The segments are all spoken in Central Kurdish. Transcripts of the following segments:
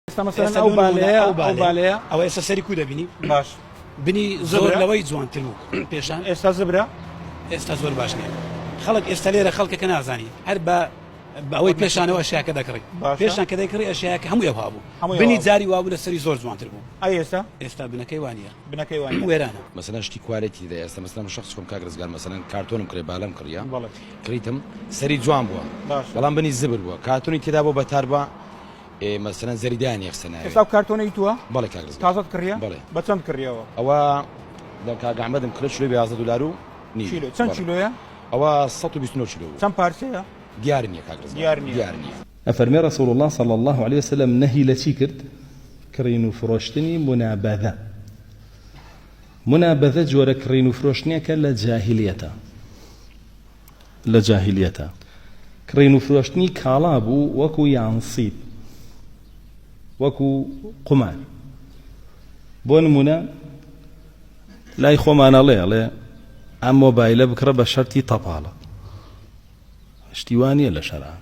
مثلا او باليه او ئێستا سەری کو دەبینی باش بنی زۆر لەوەی جوانتر بوو پێشان ئێستا زبرە ئێستا زۆر باش نیە خەڵک ئێستا لێرە خەڵکەکە نازانی هەر بە ئەوەی پێشانەوە ئەشیاکە دەکڕی پێشان کە دەیکڕی ئەشیاکە هەموو ئەوها بوو بنی جاری وابوو لە سەری زۆر جوانتر بوو ئێستا بنەکەی وانە بنەکەی وانە وێرانە مثلا شتی کوالێتی دە ئێستا مثلا شخص کۆم کاگرزگار مثلا کارتۆنم کرێ بالام کڕیا کریتم سەری جوان بووە بەڵام بنی زبر بووە کارتۆنی تێدا بۆ بەتار بە مثلا زەریدانی یەخسەناوی ئێستا کارتۆنەی تووە بەڵێ کاگرزگار تازەت کڕیە بەڵێ بە چەند کڕیەوە ئەوە لە کاگەحمەدم کرد شلۆی $11 و نیم چەند کیلۆیە ئەوە 129 کیلۆ چەند پارچەیە دیار نییە کاگرزگار دیار نییە أفرمي رسول الله صلى الله عليه وسلم نهي لتيكرد كرينو فروشتني منابذة جورا كرينو فروشتني كلا لجاهليته كرينو فروشتني كالابو وكو ينصيب وكو قمار بون منا لا يخو معنا عليه ام موبايل بكره بشرتي طباله اشتوانيه لشرع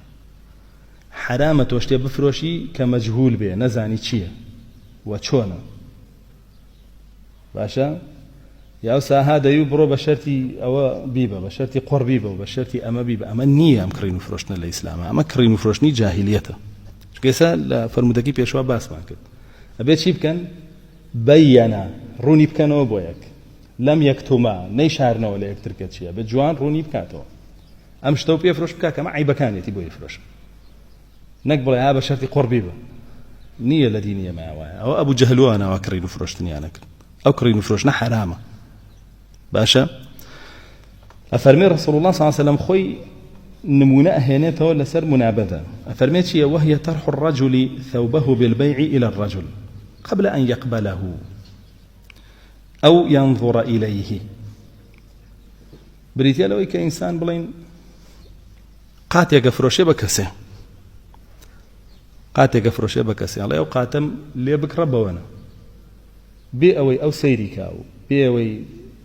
حرامة توشتي بفروشي كمجهول به نزاني چيه وچونه باشا يا هذا يبرو بشرتي او بيبه بشرتي قربيبه وبشرتي اما بيبه اما نيه امكرينو فروشنا الاسلام اما كرينو فروشني جاهليته كيسا فرمودكي بيشوا باس ماكت ابي شي بكن بينا روني بكنو بويك لم يكتما نيشارنا ولا يكتركتشيا بجوان روني بكاتو امشتو بيفروش بكا كما عيبكانيتي بو يفروش نقبل يا بشرتي قربيبه نية لدينية معه أو أبو جهلو أنا وكرينو فروشتني أنا أو كرينو فروشنا حرامة باشا أفرمي رسول الله صلى الله عليه وسلم خوي نمونا هنيته ولا سر منابذة أفرميت وهي طرح الرجل ثوبه بالبيع إلى الرجل قبل أن يقبله أو ينظر إليه بريتيا لو كإنسان بلين قاتيك فروشي بكسي قاتێکە فرۆشێ بە کەسێ ئەڵێ ئەو قاتەم لێ بکڕە بەوەنە بێ ئەوەی ئەو سەیری کا و بێ ئەوەی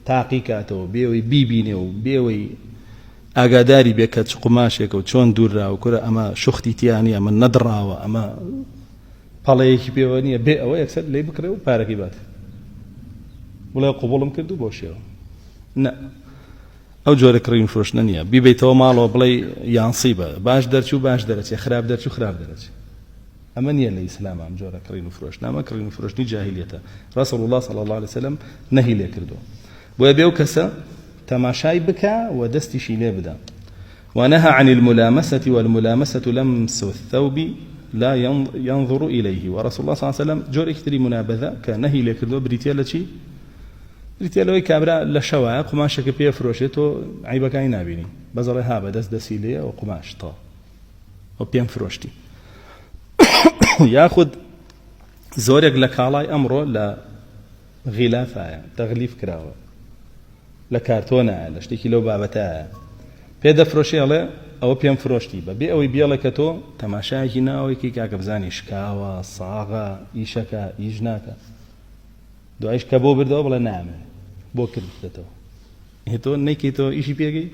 تاقی کاتەوە بێ ئەوەی بیبینێ و بێ ئەوەی ئاگاداری بێ کە چ قوماشێکە و چۆن دووررا و کورە ئەمە شوختی تیانی ئەمە نەدڕاوە ئەمە پەڵەیەکی پێوە نییە بێ ئەوە یەکسەر لێ بکڕێ و پارەکەی بات بڵێ قوبوڵم کرد و بۆ شێوە نە ئەو جۆرە کڕین فرۆشتنە نییە بیبیتەوە ماڵەوە بڵێ یانسیبە باش دەرچوو باش دەرەچێ خراپ دەرچوو خراپ دەرەچێ أما نية الإسلام أم جورا كرينو فروش نعم كرينو فروشني جاهليته رسول الله صلى الله عليه وسلم نهي لكردو ويبيو كسا تماشاي بكا ودستي شيلي بدا ونهى عن الملامسة والملامسة لمس الثوب لا ينظر إليه ورسول الله صلى الله عليه وسلم جور اكتري منابذة كنهي لكردو بريتيالا شي بريتيالا كابرا لشواء قماشك بيه فروشتو عيبك عين نابيني بزر هابا دستي ليه وقماش طا وبيان فروشتي ياخذ زورك لكالاي امره لا غلافه تغليف كراوه لكارتونه لشتكي لو بابتا بيدا فروشي على او بيم فروشتي ببي او بيلكتو تماشا هنا وكي كاكبزاني شكاوه صاغه ايشكا يجناكا دو ايش كبو بردو ولا نعم بوكر دتو هتو نيكيتو ايشي بيجي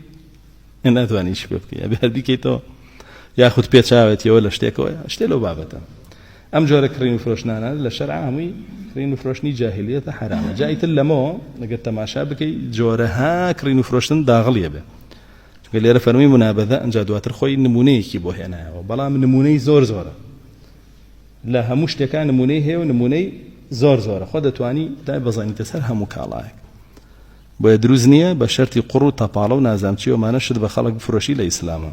انا تواني ايش بيبكي ابي هالبيكيتو ياخذ بيتشاوتي ولا شتيكو اشتلو بابتا ام جورا كرينو فروشنانا للشرع همي كرينو فروشني جاهليه حرام جايت لمو لقيت تماشا بكي جورها كرينو فروشن داغليه به قال لي فرمي منابذه ان جادوات خوي نموني كي بو هنا بلا من نموني زور لا همش كان نموني هي ونموني زور خدتواني داي بزاني تسرها مكالاك بو يدروزنيه بشرط قرو تطالو نازمتي وما نشد بخلق فروشي لاسلامه